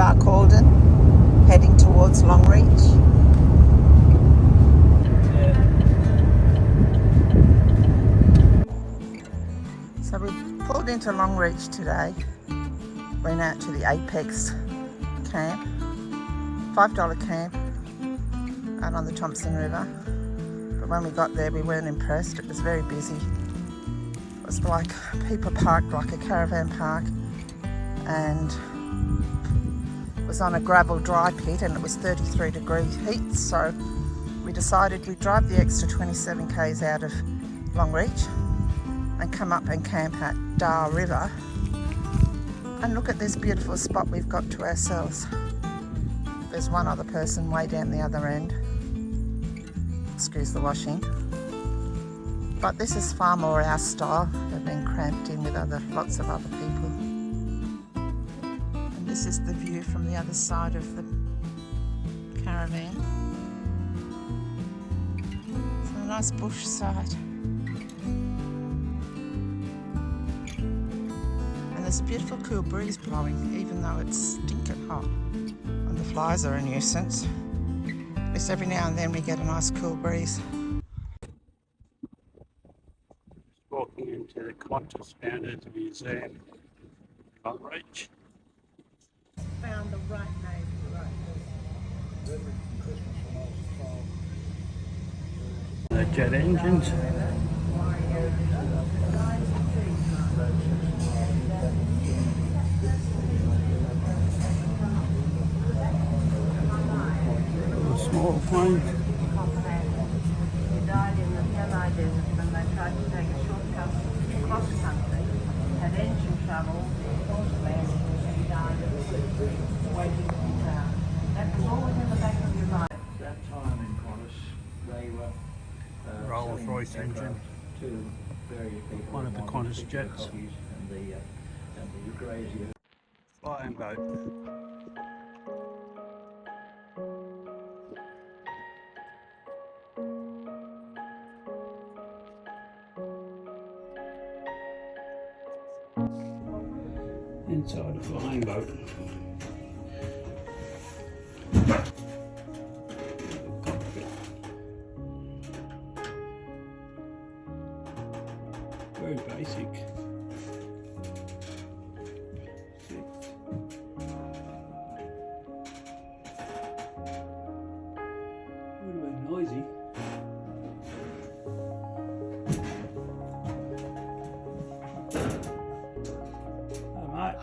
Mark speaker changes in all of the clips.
Speaker 1: Park Alden, heading towards Longreach. So we pulled into Longreach today, went out to the Apex camp, $5 camp out on the Thompson River. But when we got there we weren't impressed, it was very busy. It was like people parked like a caravan park, and it was on a gravel dry pit and it was 33-degree heat, so we decided we'd drive the extra 27 k's out of Longreach and come up and camp at Dar River and look at this beautiful spot we've got to ourselves. There's one other person way down the other end, excuse the washing, but this is far more our style. We've been cramped in with lots of other people. And this is the view from the other side of the caravan. It's a nice bush site. And there's a beautiful cool breeze blowing, even though it's stinking hot. And the flies are a nuisance. At least every now and then we get a nice cool breeze.
Speaker 2: Walking into the Qantas Founders Museum, Longreach.
Speaker 1: Found the right name for the right person.
Speaker 2: The jet engines. A small plane.
Speaker 3: He died in the Kenai Desert when they tried to take a shortcut across country, had engine trouble, landing, and he died waiting to be found. That was always in the back of your mind.
Speaker 4: That time in Qantas, they were
Speaker 2: Rolls-Royce engine.
Speaker 4: to various people.
Speaker 2: One of the Qantas jets.
Speaker 4: And the grazier.
Speaker 2: Flying boat. Inside a flying boat. Cockpit. Very basic. A little bit noisy. Oh, mate.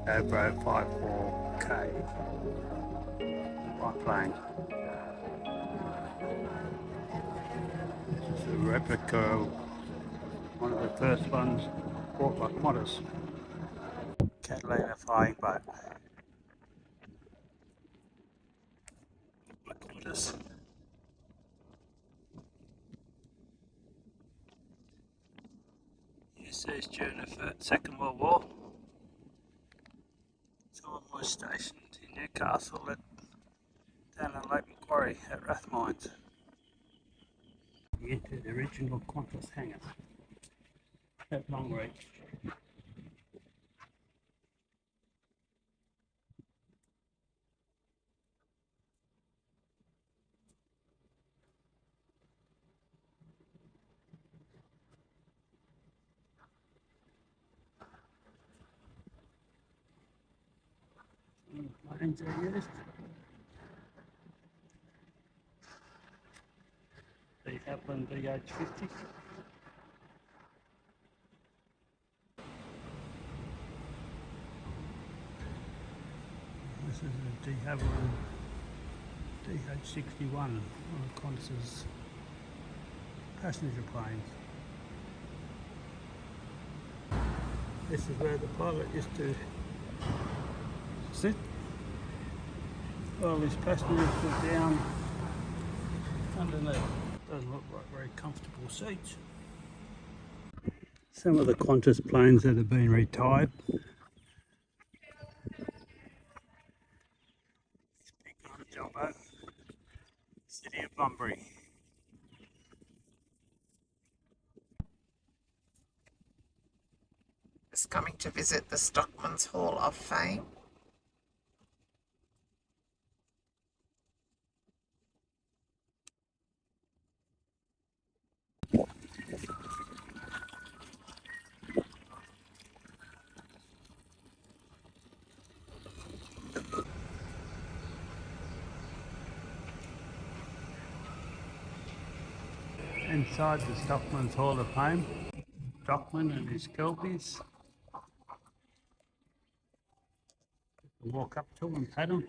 Speaker 2: GoPro 54K. One plane. This is a replica of one of the first ones bought by Qantas. Catalina flying boat. By Qantas. Used these during the Second World War. Someone was stationed in Newcastle down in Lake Macquarie at Rathmines. You enter the original Qantas hangar at Longreach. Planes are used. The Upland DH50. This is a de Havilland DH61, one of Qantas's passenger planes. This is where the pilot used to sit. All his passengers were down underneath. Doesn't look like very comfortable seats. Some of the Qantas planes that have been retired. Speaking on Jumbo, City of Bunbury.
Speaker 1: Just coming to visit the Stockman's Hall of Fame.
Speaker 2: Inside the Stockman's Hall of Fame, Stockman and his Kelpies. Walk up to him and pat him.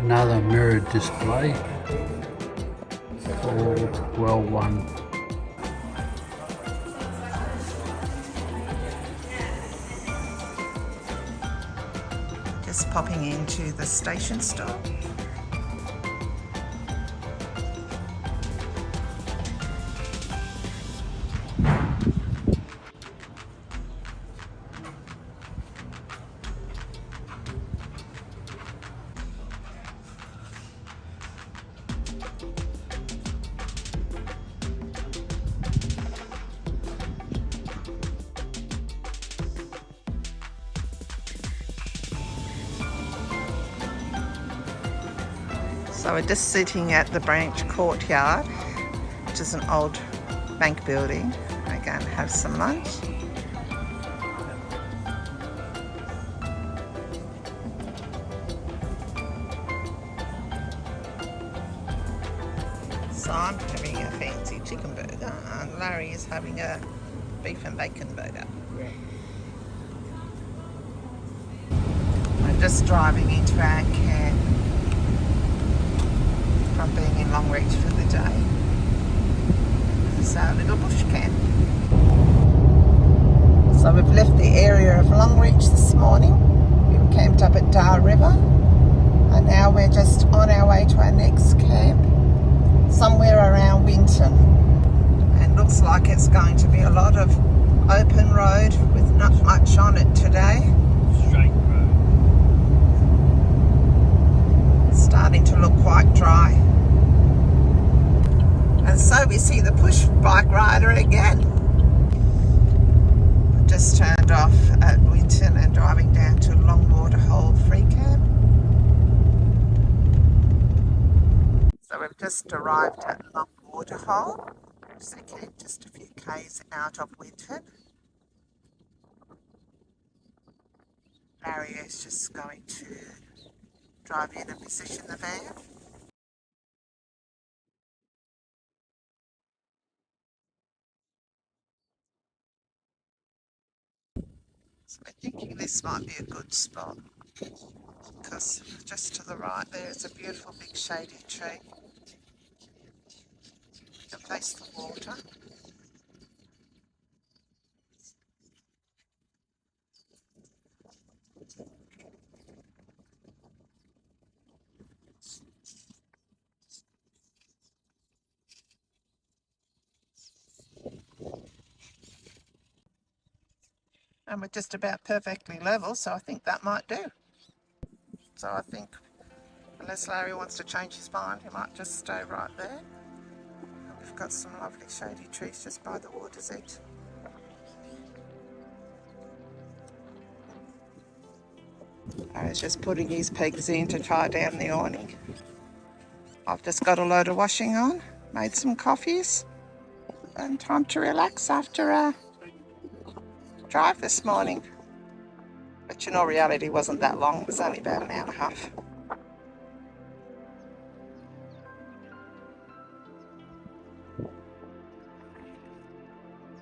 Speaker 2: Another mirrored display called Well Won.
Speaker 1: Just popping into the station store. So we're just sitting at the branch courtyard, which is an old bank building. We're going to have some lunch. So I'm having a fancy chicken burger and Larry is having a beef and bacon burger. We're just driving into our camp from being in Longreach for the day. It's our little bush camp. So we've left the area of Longreach this morning. We camped up at Dar River and now we're just on our way to our next camp, somewhere around Winton. And looks like it's going to be a lot of open road with not much on it today.
Speaker 2: Straight road.
Speaker 1: Starting to look quite dry. And so we see the push bike rider again. We've just turned off at Winton and driving down to Longwater Hole Free Camp. So we've just arrived at Longwater Hole, which is a camp just a few k's out of Winton. Larry is just going to drive in and position the van. So we're thinking this might be a good spot because just to the right there is a beautiful big shady tree. You can taste the water. And we're just about perfectly level, so I think that might do. So I think, unless Larry wants to change his mind, he might just stay right there. And we've got some lovely shady trees just by the water's edge. Larry's just putting his pegs in to tie down the awning. I've just got a load of washing on, made some coffees, and time to relax after a drive this morning. Which in all reality wasn't that long, it was only about an hour and a half.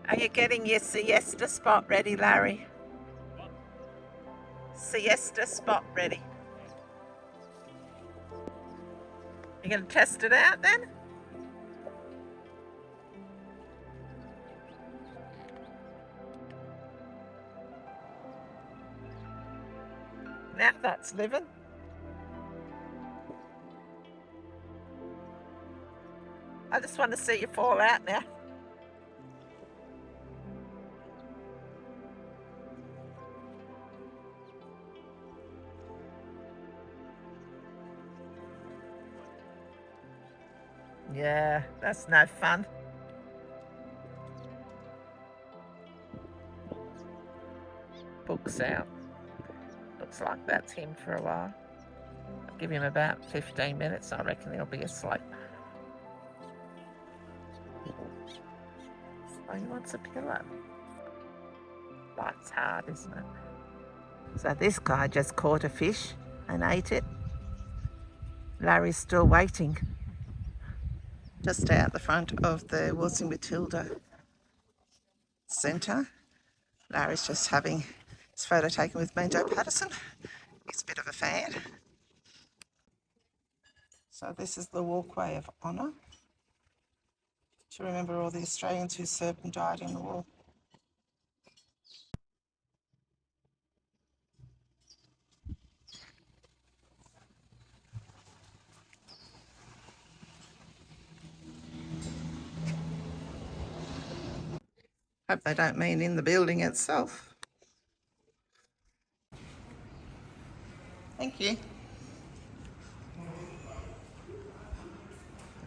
Speaker 1: Are you getting your siesta spot ready, Larry? Siesta spot ready. You going to test it out then? Now that's living. I just want to see you fall out now. Yeah, that's no fun. Book's out. Looks like that's him for a while. I'll give him about 15 minutes. I reckon he'll be asleep. Oh, he wants a pillow. Life's hard, isn't it? So this guy just caught a fish and ate it. Larry's still waiting. Just out the front of the Waltzing Matilda Centre. Larry's just having his photo taken with Benjo Patterson. He's a bit of a fan. So this is the walkway of honour to remember all the Australians who served and died in the war. Hope they don't mean in the building itself. Thank you.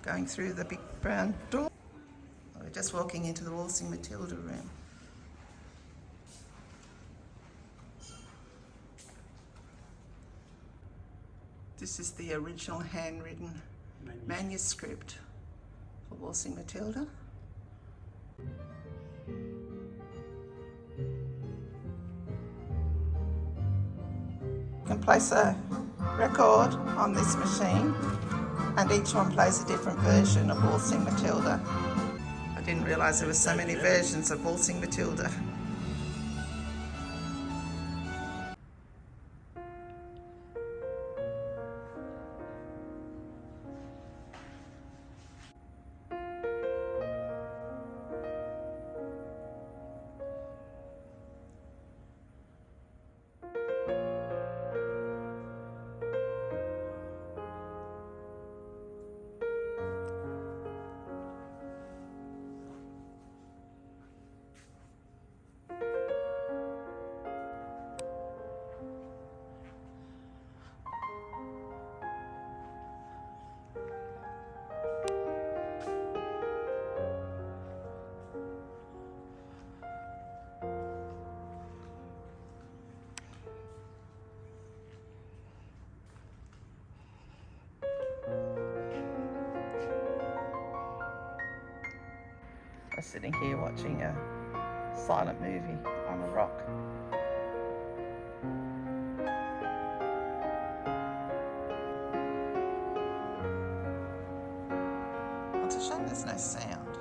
Speaker 1: Going through the big brown door. We're just walking into the Waltzing Matilda room. This is the original handwritten manuscript for Waltzing Matilda. You can place a record on this machine and each one plays a different version of Waltzing Matilda. I didn't realise there were so many versions of Waltzing Matilda. I was sitting here watching a silent movie on a rock. It's a shame there's no sound.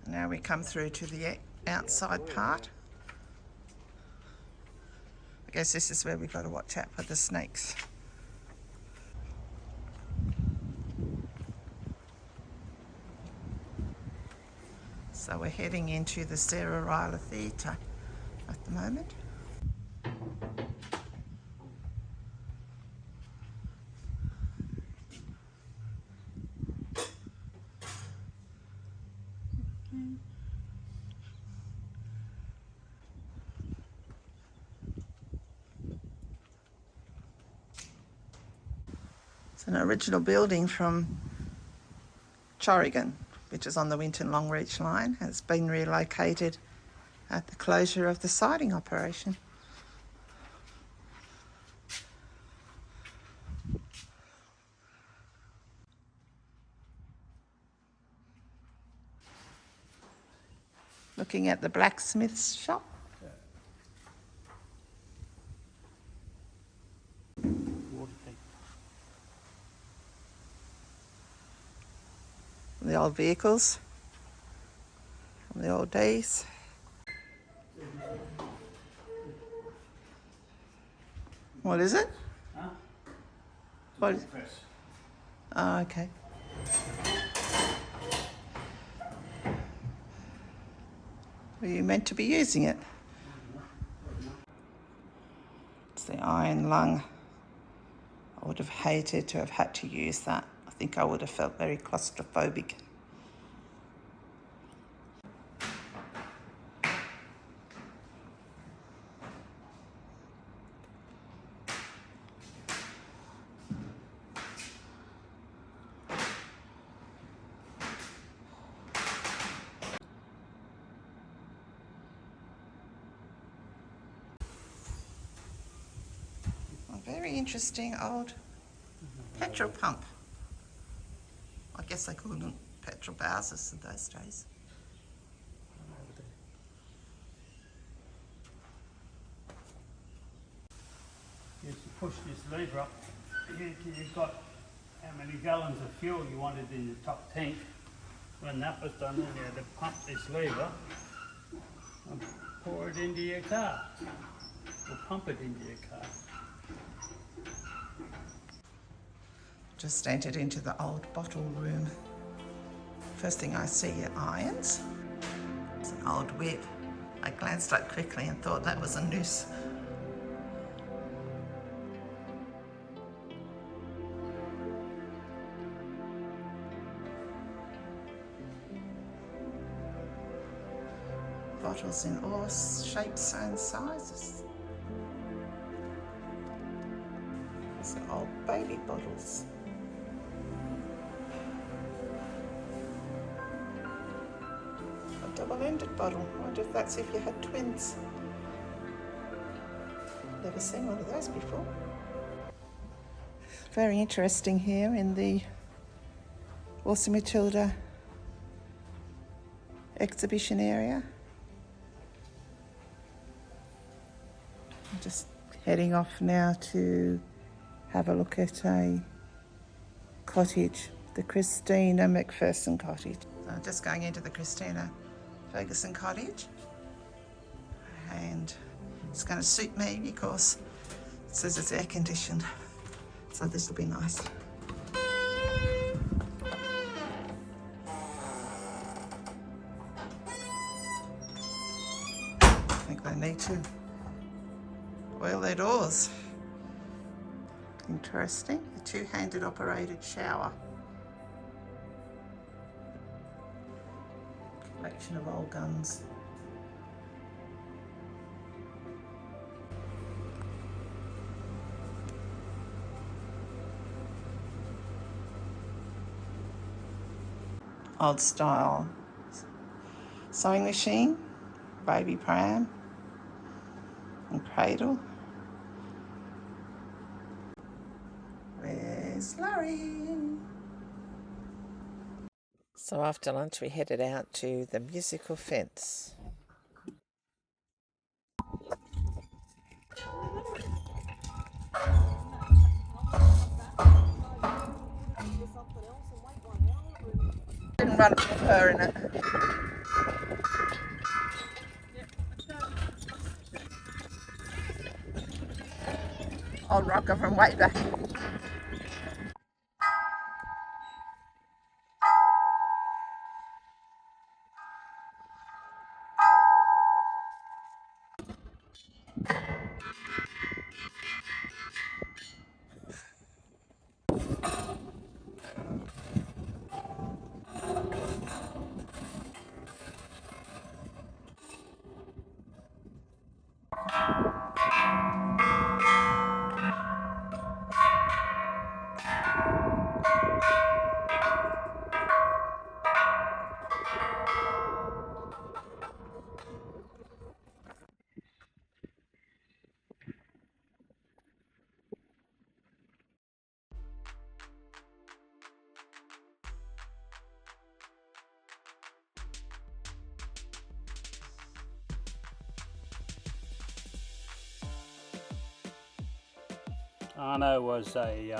Speaker 1: Now we come through to the outside part. I guess this is where we've got to watch out for the snakes. So we're heading into the Sarah Ryler Theatre at the moment. It's an original building from Corrigan, which is on the Winton Longreach line. It's been relocated at the closure of the siding operation. Looking at the blacksmith's shop.
Speaker 2: Water tank.
Speaker 1: The old vehicles from the old days. What is it?
Speaker 2: Huh?
Speaker 1: What is
Speaker 2: Press.
Speaker 1: Oh, okay. Were you meant to be using it? It's the iron lung. I would have hated to have had to use that. I think I would have felt very claustrophobic. A very interesting old petrol pump. I guess they called them petrol houses in those days.
Speaker 2: Yes, you push this lever up, you've got how many gallons of fuel you wanted in the top tank. When that was done, then you had to pump this lever and pour it into your car, or pump it into your car.
Speaker 1: Just entered into the old bottle room. First thing I see are irons. It's an old whip. I glanced up quickly and thought that was a noose. Bottles in all shapes and sizes. Some old baby bottles. A double-ended bottle. I wonder if that's if you had twins. Never seen one of those before. Very interesting here in the Waltzing Matilda exhibition area. I'm just heading off now to have a look at a cottage, the Christina McPherson cottage. So I'm just going into the Christina Ferguson cottage, and it's going to suit me because it says it's air conditioned, so this will be nice. I think they need to oil their doors. Interesting, a two-handed operated shower. Collection of old guns. Old style sewing machine, baby pram and cradle. Where's Larry? So after lunch we headed out to the musical fence. Didn't run with her in it. Old rocker from way back.
Speaker 2: Arno was a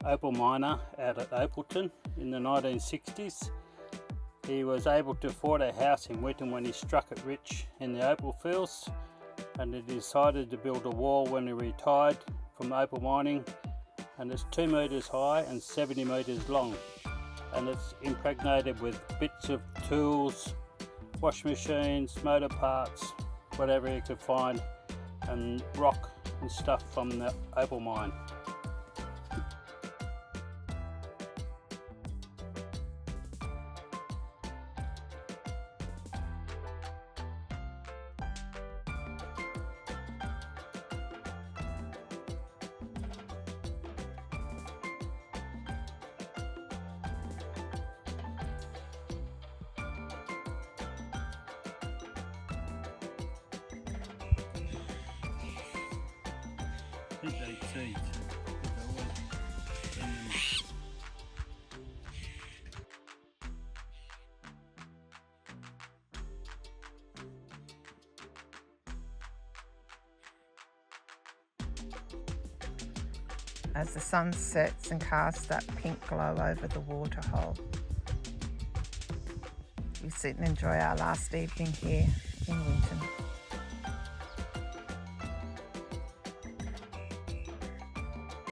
Speaker 2: opal miner out at Opalton in the 1960s. He was able to afford a house in Winton when he struck it rich in the opal fields, and he decided to build a wall when he retired from opal mining, and it's 2 metres high and 70 metres long, and it's impregnated with bits of tools, washing machines, motor parts, whatever you could find, and rock and stuff from the opal mine. I think they eat seeds.
Speaker 1: As the sun sets and casts that pink glow over the waterhole, we sit and enjoy our last evening here in Winton.